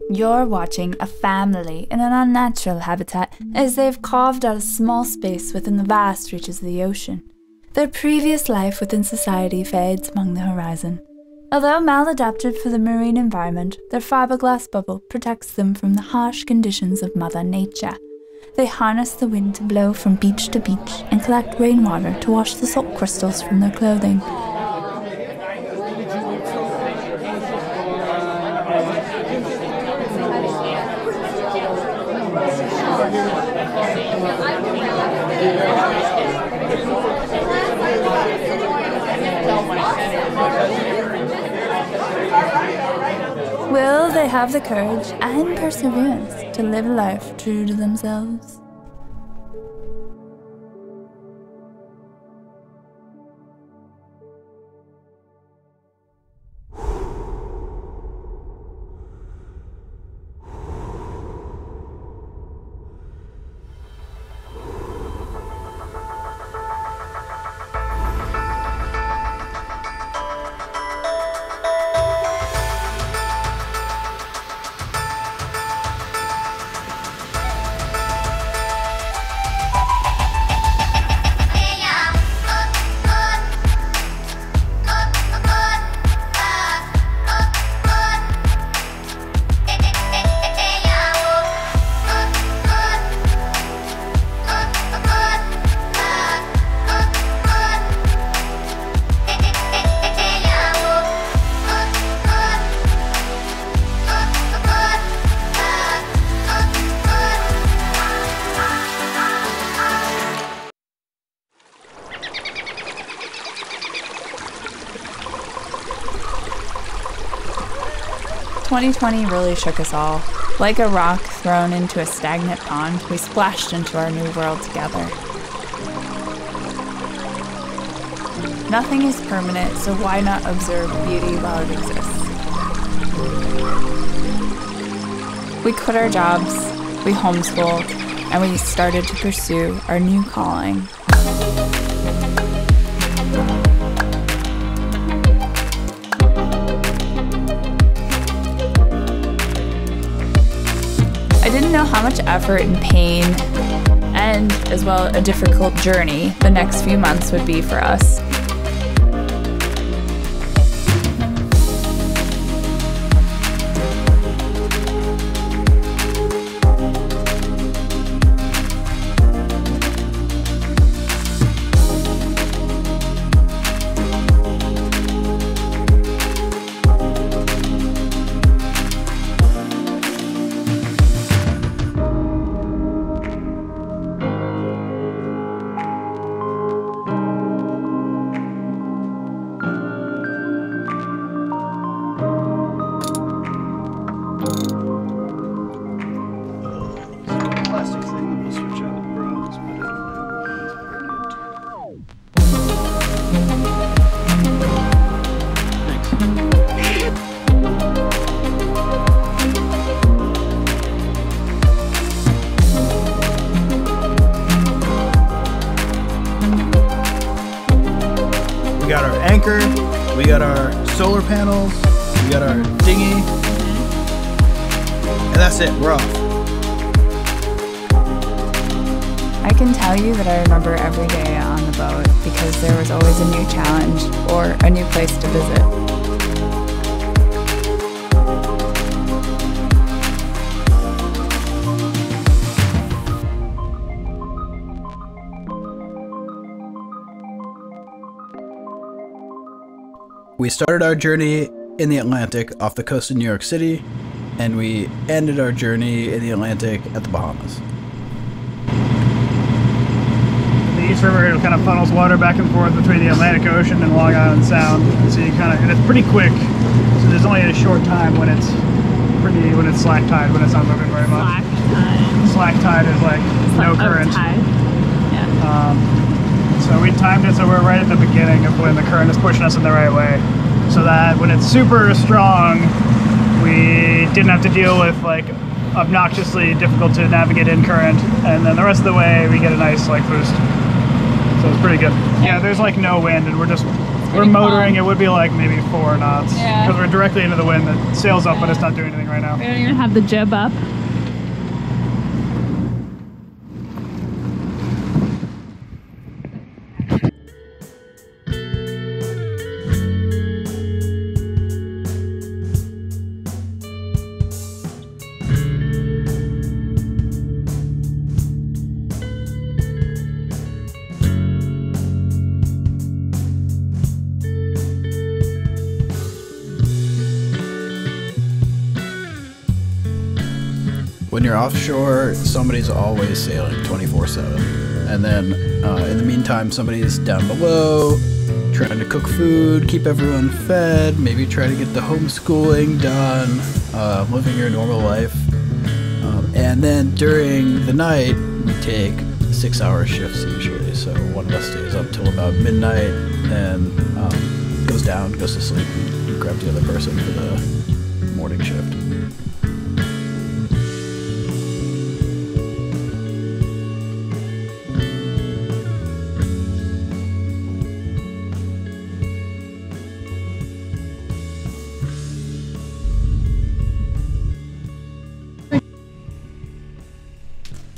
You're watching a family in an unnatural habitat as they've carved out a small space within the vast reaches of the ocean. Their previous life within society fades among the horizon. Although maladapted for the marine environment, their fiberglass bubble protects them from the harsh conditions of Mother Nature. They harness the wind to blow from beach to beach and collect rainwater to wash the salt crystals from their clothing. Will they have the courage and perseverance to live a life true to themselves? "2020 really shook us all. Like a rock thrown into a stagnant pond, we splashed into our new world together. Nothing is permanent, so why not observe beauty while it exists? We quit our jobs, we homeschooled, and we started to pursue our new calling. I didn't know how much effort and pain, and as well a difficult journey, the next few months would be for us. We got our anchor, we got our solar panels, we got our dinghy, and that's it, we're off. I can tell you that I remember every day on the boat because there was always a new challenge or a new place to visit. We started our journey in the Atlantic off the coast of New York City, and we ended our journey in the Atlantic at the Bahamas. The East River kind of funnels water back and forth between the Atlantic Ocean and Long Island Sound, so you and it's pretty quick. So there's only a short time when it's slack tide, when it's not moving very much. Slack tide is like no current. Yeah. So we timed it so we're right at the beginning of when the current is pushing us in the right way, so that when it's super strong, we didn't have to deal with like obnoxiously difficult to navigate in current, and then the rest of the way we get a nice like boost. So it's pretty good. Yeah, there's like no wind, and we're just we're motoring, it would be like maybe 4 knots. Yeah. Because we're directly into the wind. The sail's up, but it's not doing anything right now. We don't even have the jib up. When you're offshore, somebody's always sailing 24/7. And then in the meantime, somebody's down below trying to cook food, keep everyone fed, maybe try to get the homeschooling done, living your normal life. And then during the night, we take 6-hour shifts usually. So one of us stays up till about midnight and goes to sleep, and grabs the other person for the morning shift.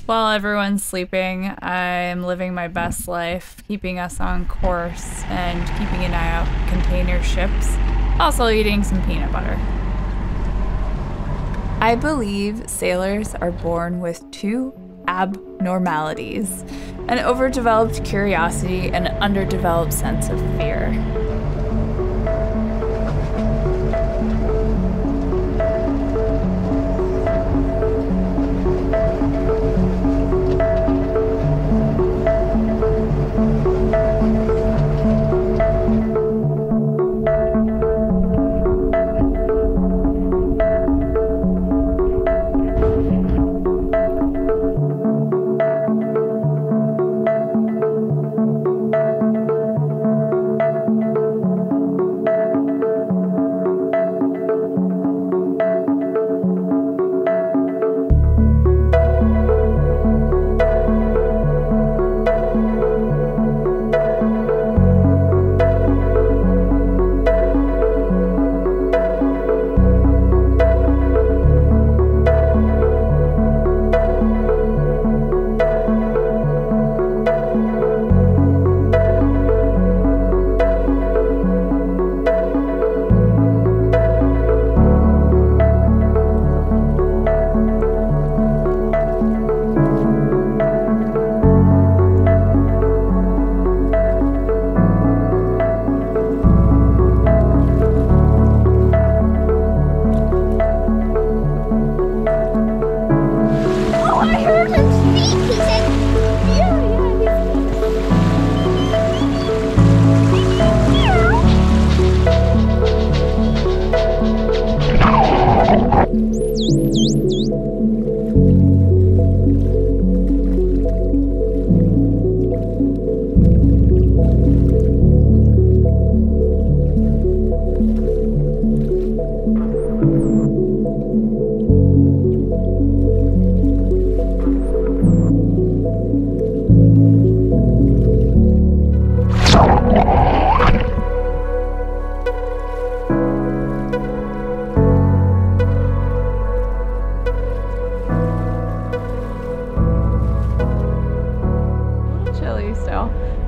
While everyone's sleeping, I'm living my best life, keeping us on course and keeping an eye out for container ships, also eating some peanut butter. I believe sailors are born with 2 abnormalities: an overdeveloped curiosity and an underdeveloped sense of fear.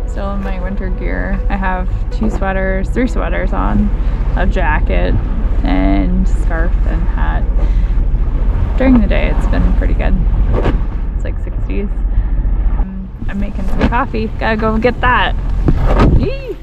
Still in my winter gear. I have 3 sweaters on, a jacket, and scarf and hat. During the day it's been pretty good. It's like 60s. I'm making some coffee. Gotta go get that. Yee!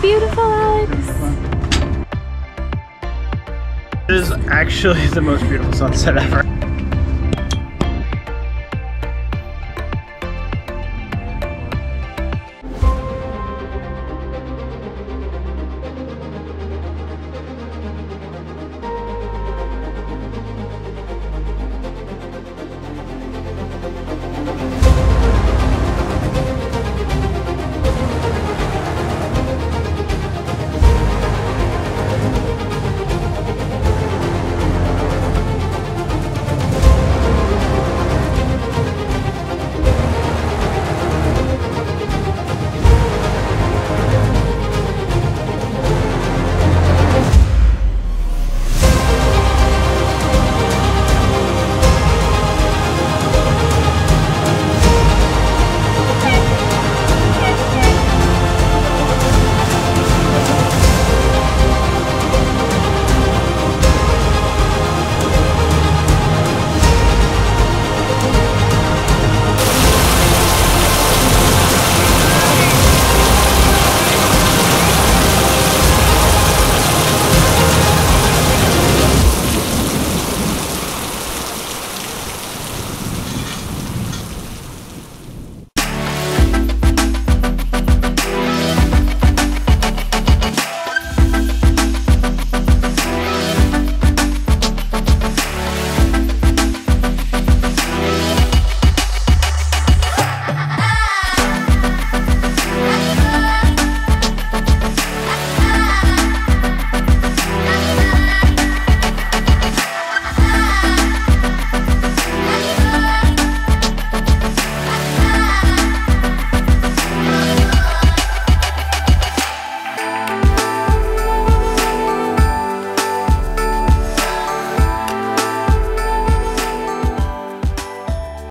beautiful, Alex. It is actually the most beautiful sunset ever.